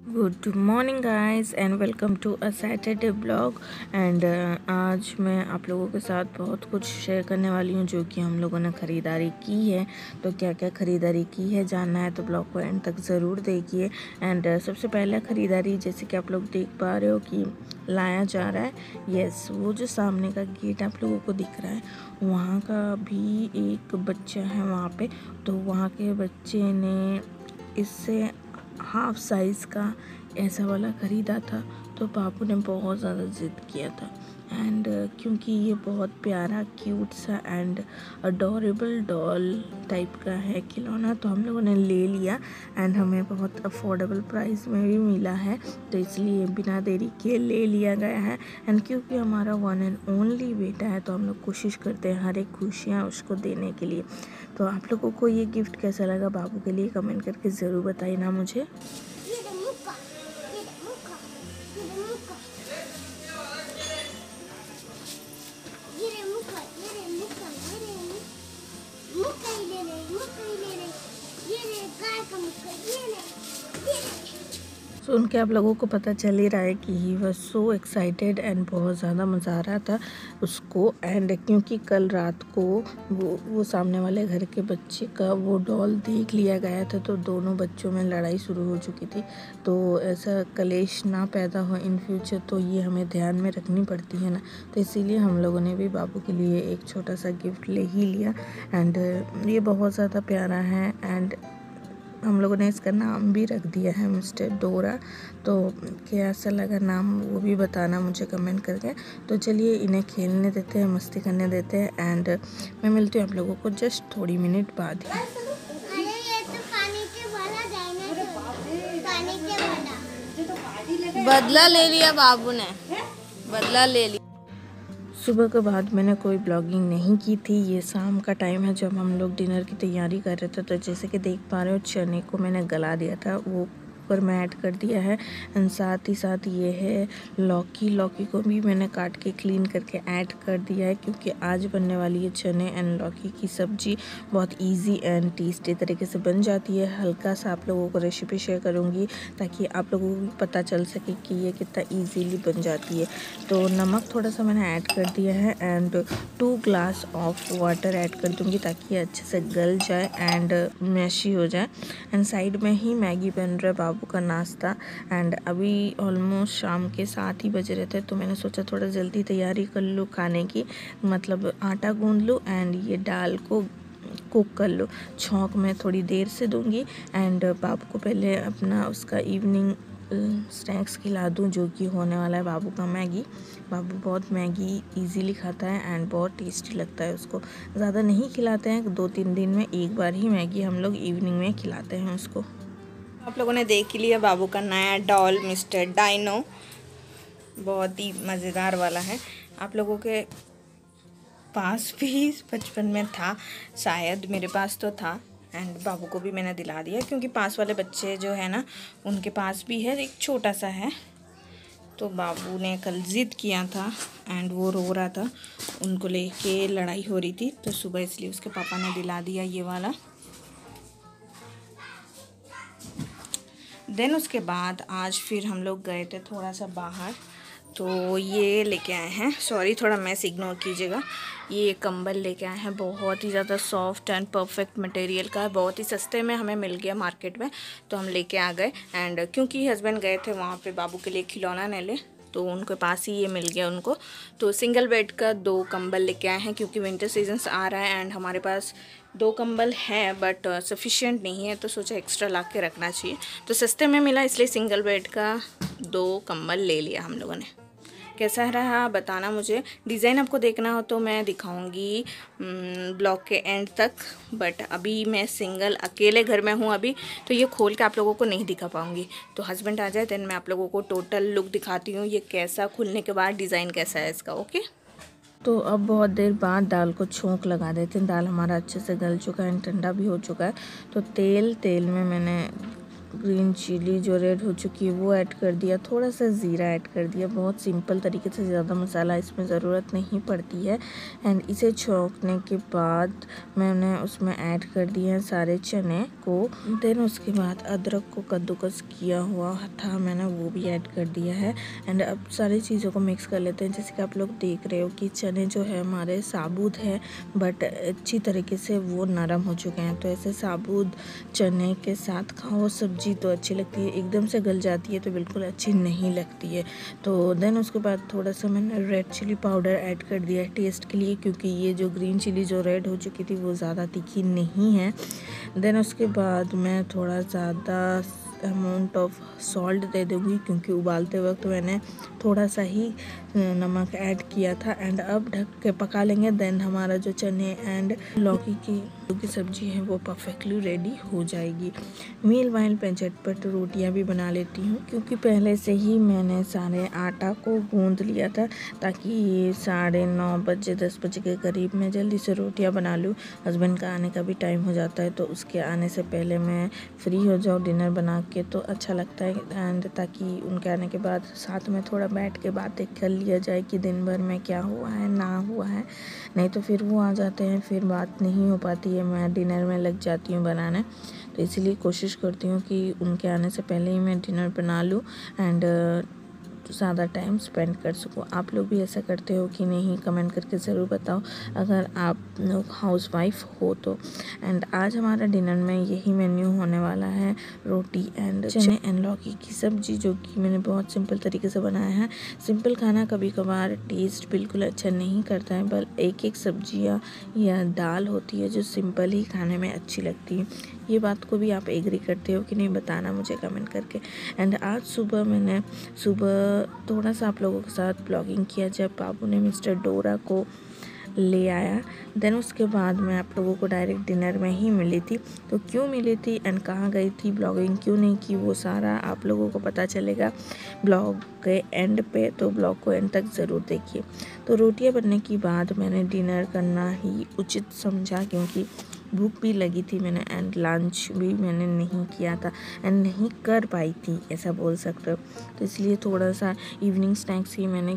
Good morning guys and welcome to a Saturday blog. एंड आज मैं आप लोगों के साथ बहुत कुछ शेयर करने वाली हूँ जो कि हम लोगों ने ख़रीदारी की है। तो क्या क्या ख़रीदारी की है जानना है तो ब्लॉग को एंड तक ज़रूर देखिए। एंड सबसे पहला ख़रीदारी जैसे कि आप लोग देख पा रहे हो कि लाया जा रहा है। यस, वो जो सामने का गेट आप लोगों को दिख रहा है वहाँ का भी एक बच्चा है वहाँ पे। तो वहाँ के बच्चे ने इससे हाफ साइज़ का ऐसा वाला ख़रीदा था। तो पापू ने बहुत ज़्यादा ज़िद किया था एंड क्योंकि ये बहुत प्यारा क्यूट सा एंड अडोरेबल डॉल टाइप का है खिलौना, तो हम लोगों ने ले लिया एंड हमें बहुत अफोर्डेबल प्राइस में भी मिला है। तो इसलिए बिना देरी के ले लिया गया है। एंड क्योंकि हमारा वन एंड ओनली बेटा है तो हम लोग कोशिश करते हैं हर एक खुशियाँ उसको देने के लिए। तो आप लोगों को ये गिफ्ट कैसा लगा बाबू के लिए कमेंट करके ज़रूर बताइए ना मुझे। सुन के आप लोगों को पता चल ही रहा है कि he was so excited and बहुत ज़्यादा मज़ा आ रहा था उसको। एंड क्योंकि कल रात को वो सामने वाले घर के बच्चे का वो डॉल देख लिया गया था तो दोनों बच्चों में लड़ाई शुरू हो चुकी थी। तो ऐसा कलेश ना पैदा हो इन फ्यूचर तो ये हमें ध्यान में रखनी पड़ती है ना। तो इसीलिए हम लोगों ने भी बाबू के लिए एक छोटा सा गिफ्ट ले ही लिया। एंड ये बहुत ज़्यादा प्यारा है एंड हम लोगों ने इसका नाम भी रख दिया है मिस्टर डोरा। तो कैसा लगा नाम वो भी बताना मुझे कमेंट करके। तो चलिए इन्हें खेलने देते हैं, मस्ती करने देते हैं एंड मैं मिलती हूँ आप लोगों को जस्ट थोड़ी मिनट बाद ही। बदला ले लिया बाबू ने, बदला ले लिया। सुबह के बाद मैंने कोई ब्लॉगिंग नहीं की थी। ये शाम का टाइम है जब हम लोग डिनर की तैयारी कर रहे थे। तो जैसे कि देख पा रहे हो चने को मैंने गला दिया था, वो ऊपर मैं ऐड कर दिया है। एंड साथ ही साथ ये है लौकी को भी मैंने काट के क्लीन करके ऐड कर दिया है क्योंकि आज बनने वाली है चने एंड लौकी की सब्जी। बहुत इजी एंड टेस्टी तरीके से बन जाती है। हल्का सा आप लोगों को रेसिपी शेयर करूँगी ताकि आप लोगों को भी पता चल सके कि ये कितना ईजीली बन जाती है। तो नमक थोड़ा सा मैंने ऐड कर दिया है and 2 glass of water add कर दूँगी ताकि ये अच्छे से गल जाए एंड मैशी हो जाए। एंड साइड में ही मैगी बन रहा है बाबू का नाश्ता। एंड अभी ऑलमोस्ट शाम के 7 ही बज रहे थे तो मैंने सोचा थोड़ा जल्दी तैयारी कर लूँ खाने की, मतलब आटा गूंद लूँ एंड ये दाल को कुक कर लो। छौंक में थोड़ी देर से दूंगी एंड बाबू को पहले अपना उसका इवनिंग स्नैक्स खिला दूं जो कि होने वाला है बाबू का मैगी। बाबू बहुत मैगी इजीली खाता है एंड बहुत टेस्टी लगता है उसको। ज़्यादा नहीं खिलाते हैं, 2-3 दिन में एक बार ही मैगी हम लोग इवनिंग में खिलाते हैं उसको। आप लोगों ने देख ही लिया बाबू का नया डॉल मिस्टर डाइनो, बहुत ही मज़ेदार वाला है। आप लोगों के पास भी बचपन में था शायद, मेरे पास तो था एंड बाबू को भी मैंने दिला दिया क्योंकि पास वाले बच्चे जो है ना उनके पास भी है, एक छोटा सा है। तो बाबू ने कल ज़िद किया था एंड वो रो रहा था, उनको लेके लड़ाई हो रही थी तो सुबह इसलिए उसके पापा ने दिला दिया ये वाला। देन उसके बाद आज फिर हम लोग गए थे थोड़ा सा बाहर तो ये लेके आए हैं, सॉरी थोड़ा मैस इग्नोर कीजिएगा। ये कंबल लेके आए हैं, बहुत ही ज़्यादा सॉफ्ट एंड परफेक्ट मटेरियल का है, बहुत ही सस्ते में हमें मिल गया मार्केट में तो हम लेके आ गए। एंड क्योंकि हस्बैंड गए थे वहाँ पे बाबू के लिए खिलौना नहीं ले तो उनके पास ही ये मिल गया उनको। तो सिंगल बेड का 2 कंबल लेके आए हैं क्योंकि विंटर सीजन आ रहा है एंड हमारे पास 2 कंबल है बट सफिशिएंट नहीं है तो सोचा एक्स्ट्रा ला के रखना चाहिए। तो सस्ते में मिला इसलिए सिंगल बेड का 2 कंबल ले लिया हम लोगों ने। कैसा रहा बताना मुझे। डिज़ाइन आपको देखना हो तो मैं दिखाऊंगी ब्लॉग के एंड तक, बट अभी मैं सिंगल अकेले घर में हूँ अभी तो ये खोल के आप लोगों को नहीं दिखा पाऊंगी। तो हस्बैंड आ जाए देन मैं आप लोगों को टोटल लुक दिखाती हूँ ये कैसा खुलने के बाद डिज़ाइन कैसा है इसका। ओके, तो अब बहुत देर बाद दाल को छोंक लगा देते हैं। दाल हमारा अच्छे से गल चुका है, ठंडा भी हो चुका है। तो तेल में मैंने ग्रीन चिली जो रेड हो चुकी है वो ऐड कर दिया, थोड़ा सा ज़ीरा ऐड कर दिया। बहुत सिंपल तरीके से, ज़्यादा मसाला इसमें ज़रूरत नहीं पड़ती है। एंड इसे छौंकने के बाद मैंने उसमें ऐड कर दिए हैं सारे चने को। देन उसके बाद अदरक को कद्दूकस किया हुआ था मैंने, वो भी ऐड कर दिया है। एंड अब सारी चीज़ों को मिक्स कर लेते हैं। जैसे कि आप लोग देख रहे हो कि चने जो है हमारे साबुत है, बट अच्छी तरीके से वो नरम हो चुके हैं। तो ऐसे साबुत चने के साथ खाओ सब्जी तो अच्छी लगती है, एकदम से गल जाती है तो बिल्कुल अच्छी नहीं लगती है। तो देन उसके बाद थोड़ा सा मैंने रेड चिली पाउडर ऐड कर दिया है टेस्ट के लिए, क्योंकि ये जो ग्रीन चिली जो रेड हो चुकी थी वो ज़्यादा तीखी नहीं है। देन उसके बाद मैं थोड़ा ज़्यादा अमाउंट ऑफ सॉल्ट दे दूँगी, क्योंकि उबालते वक्त मैंने थोड़ा सा ही नमक ऐड किया था। एंड अब ढक के पका लेंगे। देन हमारा जो चने एंड लौकी की सब्जी है वो परफेक्टली रेडी हो जाएगी। मील वाइल मैं झटपट रोटियां भी बना लेती हूँ, क्योंकि पहले से ही मैंने सारे आटा को गूंद लिया था, ताकि 9:30 बजे 10 बजे के करीब मैं जल्दी से रोटियां बना लूँ। हस्बैंड का आने का भी टाइम हो जाता है, तो उसके आने से पहले मैं फ्री हो जाऊँ डिनर बना के, तो अच्छा लगता है। एंड ताकि उनके आने के बाद साथ में थोड़ा बैठ के बातें कर लिया जाए कि दिन भर में क्या हुआ है ना हुआ है। नहीं तो फिर वो आ जाते हैं, फिर बात नहीं हो पाती है, मैं डिनर में लग जाती हूँ बनाने। तो इसलिए कोशिश करती हूँ कि उनके आने से पहले ही मैं डिनर बना लूँ एंड ज़्यादा टाइम स्पेंड कर सकूँ। आप लोग भी ऐसा करते हो कि नहीं, कमेंट करके ज़रूर बताओ अगर आप लोग हाउसवाइफ हो तो। एंड आज हमारा डिनर में यही मेन्यू होने वाला है, रोटी एंड चने एंड लौकी की सब्जी, जो कि मैंने बहुत सिंपल तरीके से बनाया है। सिंपल खाना कभी कभार टेस्ट बिल्कुल अच्छा नहीं करता है, पर एक सब्जियाँ या दाल होती है जो सिंपल ही खाने में अच्छी लगती है। ये बात को भी आप एग्री करते हो कि नहीं, बताना मुझे कमेंट करके। एंड आज सुबह थोड़ा सा आप लोगों के साथ ब्लॉगिंग किया जब बाबू ने मिस्टर डोरा को ले आया। देन उसके बाद मैं आप लोगों को डायरेक्ट डिनर में ही मिली थी। तो क्यों मिली थी एंड कहाँ गई थी, ब्लॉगिंग क्यों नहीं की, वो सारा आप लोगों को पता चलेगा ब्लॉग के एंड पे, तो ब्लॉग को एंड तक ज़रूर देखिए। तो रोटियां बनने के बाद मैंने डिनर करना ही उचित समझा, क्योंकि भूख भी लगी थी मैंने, एंड लंच भी मैंने नहीं किया था एंड नहीं कर पाई थी, ऐसा बोल सकते हो। तो इसलिए थोड़ा सा इवनिंग स्नैक्स ही मैंने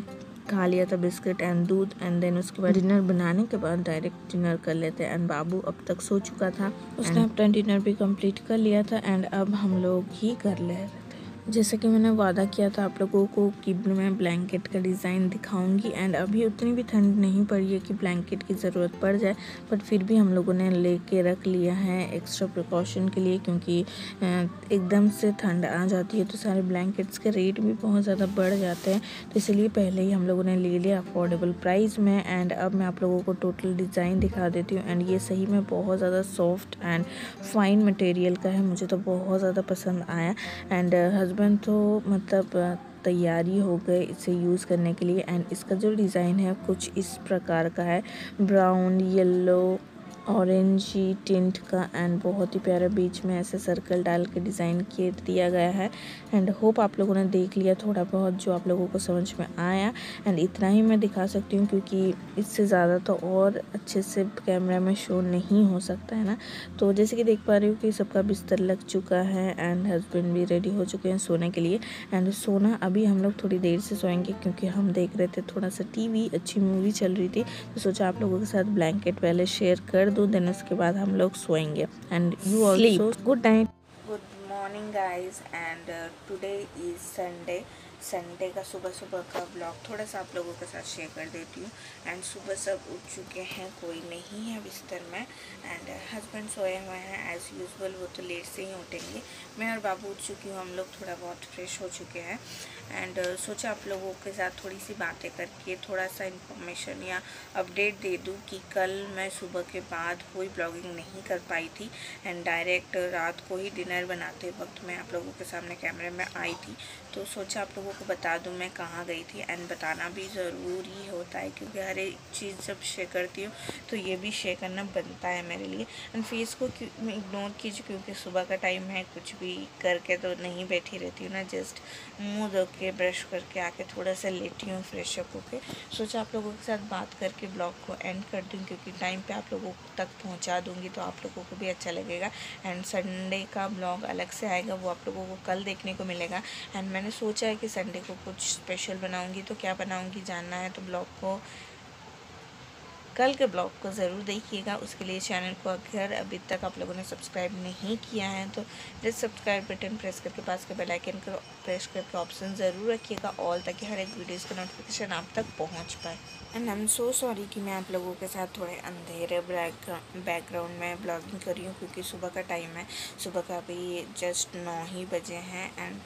खा लिया था, बिस्किट एंड दूध। एंड देन उसके बाद डिनर बनाने के बाद डायरेक्ट डिनर कर लेते हैं। एंड बाबू अब तक सो चुका था, उसने अपना डिनर भी कंप्लीट कर लिया था एंड अब हम लोग ही कर ले रहे थे। जैसे कि मैंने वादा किया था आप लोगों को कि मैं ब्लैंकेट का डिज़ाइन दिखाऊंगी। एंड अभी उतनी भी ठंड नहीं पड़ी है कि ब्लैंकेट की ज़रूरत पड़ जाए, बट फिर भी हम लोगों ने लेके रख लिया है एक्स्ट्रा प्रिकॉशन के लिए, क्योंकि एकदम से ठंड आ जाती है तो सारे ब्लैंकेट्स के रेट भी बहुत ज़्यादा बढ़ जाते हैं। तो इसलिए पहले ही हम लोगों ने ले लिया अफोर्डेबल प्राइस में। एंड अब मैं आप लोगों को टोटल डिज़ाइन दिखा देती हूँ। एंड ये सही में बहुत ज़्यादा सॉफ्ट एंड फाइन मटेरियल का है, मुझे तो बहुत ज़्यादा पसंद आया। एंड हस्बैंड तो मतलब तैयारी हो गए इसे यूज़ करने के लिए। एंड इसका जो डिज़ाइन है कुछ इस प्रकार का है, ब्राउन येलो ऑरेंजी टिंट का, एंड बहुत ही प्यारा बीच में ऐसे सर्कल डाल के डिज़ाइन किए दिया गया है। एंड होप आप लोगों ने देख लिया थोड़ा बहुत जो आप लोगों को समझ में आया। एंड इतना ही मैं दिखा सकती हूँ, क्योंकि इससे ज़्यादा तो और अच्छे से कैमरा में शो नहीं हो सकता है ना। तो जैसे कि देख पा रही हूँ कि सबका बिस्तर लग चुका है एंड हस्बैंड भी रेडी हो चुके हैं सोने के लिए। एंड सोना अभी हम लोग थोड़ी देर से सोएंगे, क्योंकि हम देख रहे थे थोड़ा सा टीवी, अच्छी मूवी चल रही थी, तो सोचा आप लोगों के साथ ब्लैंकेट पहले शेयर कर दूँ, देन उसके बाद हम लोग सोएंगे। And you also good night. Good morning guys. And today is Sunday का सुबह का ब्लॉग थोड़ा सा आप लोगों के साथ शेयर कर देती हूँ। एंड सुबह सब उठ चुके हैं, कोई नहीं है बिस्तर में। एंड हस्बैंड सोए हुए हैं एज़ यूजुअल, वो तो लेट से ही उठेंगे। मैं और बाबू उठ चुकी हूँ, हम लोग थोड़ा बहुत फ्रेश हो चुके हैं। एंड सोचा आप लोगों के साथ थोड़ी सी बातें करके थोड़ा सा इन्फॉर्मेशन या अपडेट दे दूँ कि कल मैं सुबह के बाद कोई ब्लॉगिंग नहीं कर पाई थी। एंड डायरेक्ट रात को ही डिनर बनाते वक्त मैं आप लोगों के सामने कैमरे में आई थी, तो सोचा आप लोगों लोगों को बता दूं मैं कहाँ गई थी, एंड बताना भी ज़रूरी होता है क्योंकि हर एक चीज़ जब शेयर करती हूँ तो ये भी शेयर करना बनता है मेरे लिए। एंड फेस को इग्नोर कीजिए क्योंकि सुबह का टाइम है, कुछ भी करके तो नहीं बैठी रहती हूँ ना, जस्ट मुँह धो के ब्रश करके आके थोड़ा सा लेटी हूँ फ्रेश अप होके। सोचा आप लोगों के साथ बात करके ब्लॉग को एंड कर दूँ क्योंकि टाइम पे आप लोगों तक पहुँचा दूँगी तो आप लोगों को भी अच्छा लगेगा। एंड संडे का ब्लॉग अलग से आएगा, वो आप लोगों को कल देखने को मिलेगा। एंड मैंने सोचा है कि संडे को कुछ स्पेशल बनाऊँगी, तो क्या बनाऊँगी जानना है तो ब्लॉग को, कल के ब्लॉग को ज़रूर देखिएगा। उसके लिए चैनल को अगर अभी तक आप लोगों ने सब्सक्राइब नहीं किया है तो जस्ट सब्सक्राइब बटन प्रेस करके पास के बेल आइकन को प्रेस करके ऑप्शन ज़रूर रखिएगा ऑल, ताकि हर एक वीडियोज़ का नोटिफिकेशन आप तक पहुंच पाए। And I am so sorry कि मैं आप लोगों के साथ थोड़े अंधेरे बैकग्राउंड में ब्लॉगिंग कर रही हूँ क्योंकि सुबह का टाइम है। सुबह का अभी जस्ट 9 ही बजे हैं एंड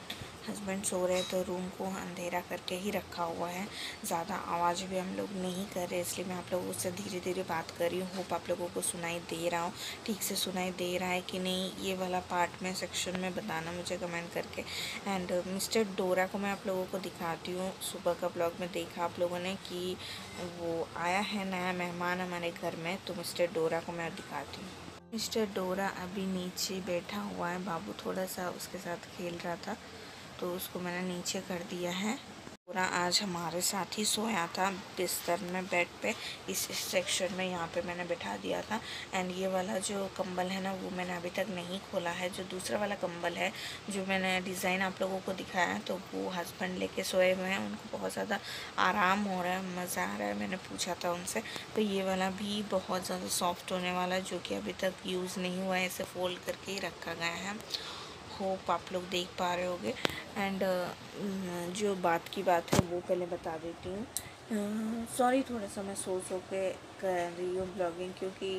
हस्बैंड सो रहे तो रूम को अंधेरा करके ही रखा हुआ है। ज़्यादा आवाज़ भी हम लोग नहीं कर रहे, इसलिए मैं आप लोगों से धीरे धीरे बात कर रही हूँ। होप आप लोगों को सुनाई दे रहा हूँ, ठीक से सुनाई दे रहा है कि नहीं, ये वाला पार्ट में सेक्शन में बताना मुझे कमेंट करके। एंड मिस्टर डोरा को मैं आप लोगों को दिखाती हूँ। सुबह का ब्लॉग में देखा आप लोगों ने कि वो आया है नया मेहमान हमारे घर में, तो मिस्टर डोरा को मैं दिखाती हूँ। मिस्टर डोरा अभी नीचे बैठा हुआ है, बाबू थोड़ा सा उसके साथ खेल रहा था तो उसको मैंने नीचे कर दिया है। पूरा आज हमारे साथ ही सोया था बिस्तर में, बेड पे, इस सेक्शन में यहाँ पे मैंने बैठा दिया था। एंड ये वाला जो कंबल है ना वो मैंने अभी तक नहीं खोला है। जो दूसरा वाला कंबल है जो मैंने डिज़ाइन आप लोगों को दिखाया है तो वो हस्बैंड लेके सोए हुए हैं, उनको बहुत ज़्यादा आराम हो रहा है, मज़ा आ रहा है। मैंने पूछा था उनसे, तो ये वाला भी बहुत ज़्यादा सॉफ्ट होने वाला है जो कि अभी तक यूज़ नहीं हुआ है, इसे फोल्ड करके ही रखा गया है। होप आप लोग देख पा रहे होगे। एंड जो बात की बात है वो पहले बता देती हूँ। सॉरी थोड़ा सा मैं सो के कर रही हूँ ब्लॉगिंग क्योंकि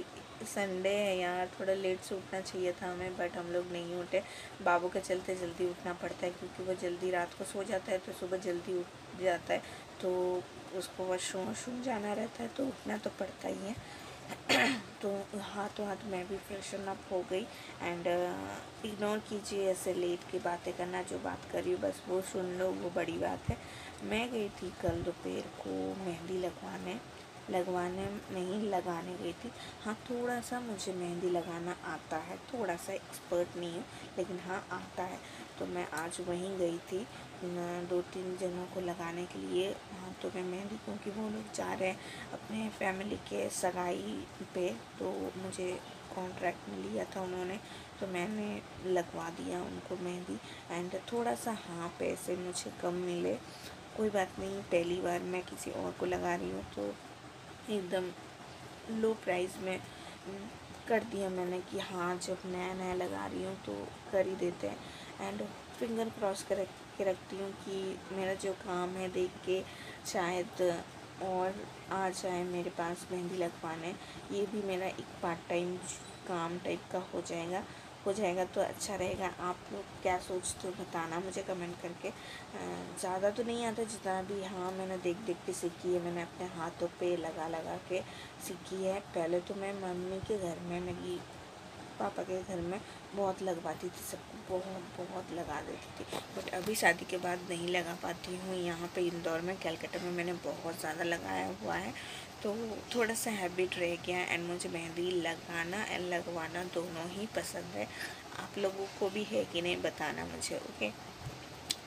संडे है यार, थोड़ा लेट से उठना चाहिए था हमें, बट हम लोग नहीं उठे। बाबू के चलते जल्दी उठना पड़ता है क्योंकि वो जल्दी रात को सो जाता है तो सुबह जल्दी उठ जाता है, तो उसको वॉशरूम जाना रहता है तो उठना तो पड़ता ही है। तो हाथ मैं भी फ्रेशन अप हो गई। एंड इग्नोर कीजिए ऐसे लेट की बातें करना, जो बात कर रही हूँ बस वो सुन लो, वो बड़ी बात है। मैं गई थी कल दोपहर को मेहंदी लगाने गई थी। हाँ थोड़ा सा मुझे मेहंदी लगाना आता है, थोड़ा सा एक्सपर्ट नहीं हूँ लेकिन हाँ आता है। तो मैं आज वहीं गई थी 2-3 जनों को लगाने के लिए हाथों में मेहंदी, क्योंकि वो लोग जा रहे हैं अपने फैमिली के सगाई पे, तो मुझे कॉन्ट्रैक्ट में लिया था उन्होंने, तो मैंने लगवा दिया उनको मेहंदी। एंड थोड़ा सा हाँ पैसे मुझे कम मिले, कोई बात नहीं, पहली बार मैं किसी और को लगा रही हूँ तो एकदम लो प्राइस में कर दिया मैंने कि हाँ जब नया नया लगा रही हूँ तो कर ही देते हैं। एंड फिंगर क्रॉस कर के रखती हूँ कि मेरा जो काम है देख के शायद और आ जाए मेरे पास मेहंदी लगवाने, ये भी मेरा एक पार्ट टाइम काम टाइप का हो जाएगा तो अच्छा रहेगा। आप लोग क्या सोचते हो बताना मुझे कमेंट करके। ज़्यादा तो नहीं आता जितना भी हाँ मैंने देख के सीखी है, मैंने अपने हाथों पे लगा के सीखी है। पहले तो मैं मम्मी के घर में, मेरी पापा के घर में बहुत लगवाती थी, सबको बहुत लगा देती थी, बट अभी शादी के बाद नहीं लगा पाती हूँ। यहाँ पे इंदौर में, कलकत्ता में मैंने बहुत ज़्यादा लगाया हुआ है तो थोड़ा सा हैबिट रह गया। एंड मुझे मेहंदी लगाना एंड लगवाना दोनों ही पसंद है। आप लोगों को भी है कि नहीं बताना मुझे, ओके।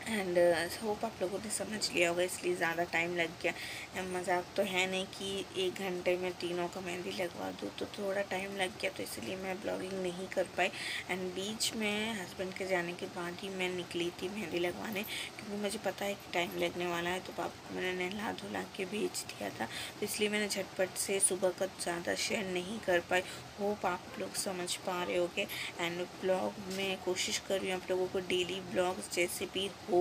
एंड होप आप लोगों ने समझ लिया होगा, इसलिए ज़्यादा टाइम लग गया। मजाक तो है नहीं कि 1 घंटे में तीनों का मेहंदी लगवा दूँ, तो थोड़ा टाइम लग गया, तो इसलिए मैं ब्लॉगिंग नहीं कर पाई। एंड बीच में हस्बैंड के जाने के बाद ही मैं निकली थी मेहंदी लगवाने, क्योंकि मुझे पता है कि टाइम लगने वाला है। तो पापा को मैंने नहला धुला के भेज दिया था, तो इसलिए मैंने झटपट से सुबह का ज़्यादा शेयर नहीं कर पाई। होप आप लोग समझ पा रहे होगे। एंड ब्लॉग में कोशिश कर रही हूँ आप लोगों को डेली ब्लॉग्स जैसे भी हो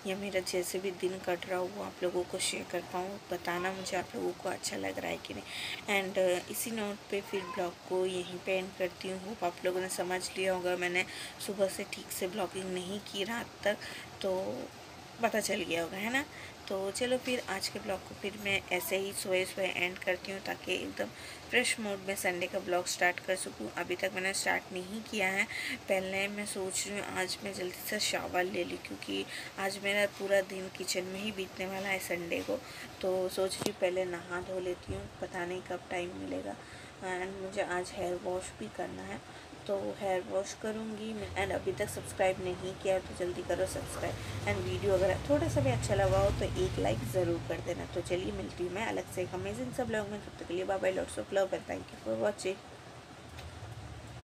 या मेरा जैसे भी दिन कट रहा हो आप लोगों को शेयर कर पाऊँ, बताना मुझे आप लोगों को अच्छा लग रहा है कि नहीं। एंड इसी नोट पे फिर ब्लॉग को यहीं पे एंड करती हूँ। होप आप लोगों ने समझ लिया होगा, मैंने सुबह से ठीक से ब्लॉगिंग नहीं की रात तक, तो पता चल गया होगा, है ना। तो चलो फिर आज के ब्लॉग को फिर मैं ऐसे ही सोए एंड करती हूँ, ताकि एकदम फ्रेश मूड में संडे का ब्लॉग स्टार्ट कर सकूँ। अभी तक मैंने स्टार्ट नहीं किया है। पहले मैं सोच रही हूँ आज मैं जल्दी से शावर ले लूँ, क्योंकि आज मेरा पूरा दिन किचन में ही बीतने वाला है संडे को। तो सोच रही हूँ पहले नहा धो लेती हूँ, पता नहीं कब टाइम मिलेगा। एंड मुझे आज हेयर वॉश भी करना है, तो हेयर वॉश करूँगी। एंड अभी तक सब्सक्राइब नहीं किया है तो जल्दी करो सब्सक्राइब। एंड वीडियो अगर थोड़ा सा भी अच्छा लगा हो तो एक लाइक ज़रूर कर देना। तो चलिए मिलती हूँ मैं अलग से एक अमेजिंग सा ब्लॉग में। तब तक के लिए bye bye, lots of love and thank you for watching.